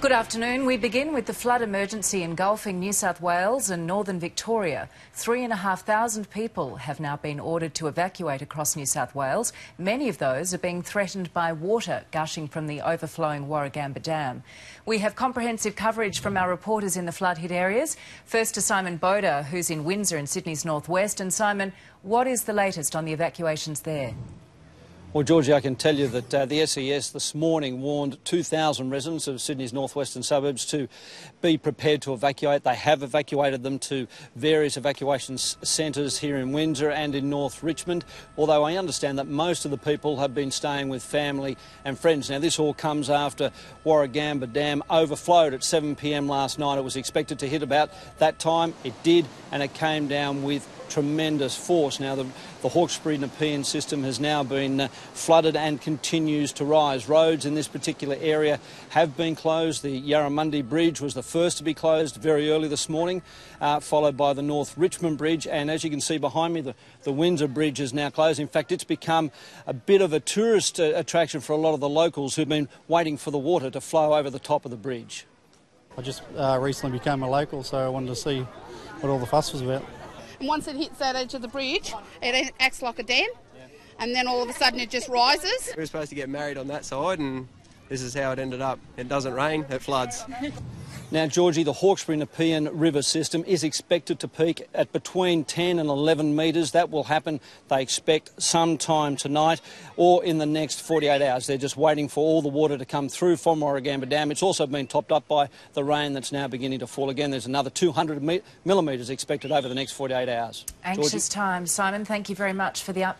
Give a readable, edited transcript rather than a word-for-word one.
Good afternoon. We begin with the flood emergency engulfing New South Wales and northern Victoria. 3,500 people have now been ordered to evacuate across New South Wales. Many of those are being threatened by water gushing from the overflowing WARRAGAMBA Dam. We have comprehensive coverage from our reporters in the flood-hit areas. First to Simon BOUDA, who's in Windsor in Sydney's northwest. And Simon, what is the latest on the evacuations there? Well, Georgie, I can tell you that the SES this morning warned 2,000 residents of Sydney's northwestern suburbs to be prepared to evacuate. They have evacuated them to various evacuation centres here in Windsor and in North Richmond, although I understand that most of the people have been staying with family and friends. Now, this all comes after WARRAGAMBA Dam overflowed at 7 p.m. last night. It was expected to hit about that time. It did, and it came down with tremendous force. Now, the Hawkesbury Nepean system has now been flooded and continues to rise. Roads in this particular area have been closed. The Yarramundi Bridge was the first to be closed very early this morning, followed by the North Richmond Bridge. And as you can see behind me, the Windsor Bridge is now closed. In fact, it's become a bit of a tourist attraction for a lot of the locals who've been waiting for the water to flow over the top of the bridge. I just recently became a local, so I wanted to see what all the fuss was about. And once it hits that edge of the bridge, it acts like a dam, and then all of a sudden it just rises. We were supposed to get married on that side, and this is how it ended up. It doesn't rain, it floods. Now, Georgie, the Hawkesbury Nepean river system is expected to peak at between 10 and 11 metres. That will happen, they expect, sometime tonight or in the next 48 hours. They're just waiting for all the water to come through from WARRAGAMBA Dam. It's also been topped up by the rain that's now beginning to fall again. There's another 200 millimetres expected over the next 48 hours. Anxious time. Simon, thank you very much for the update.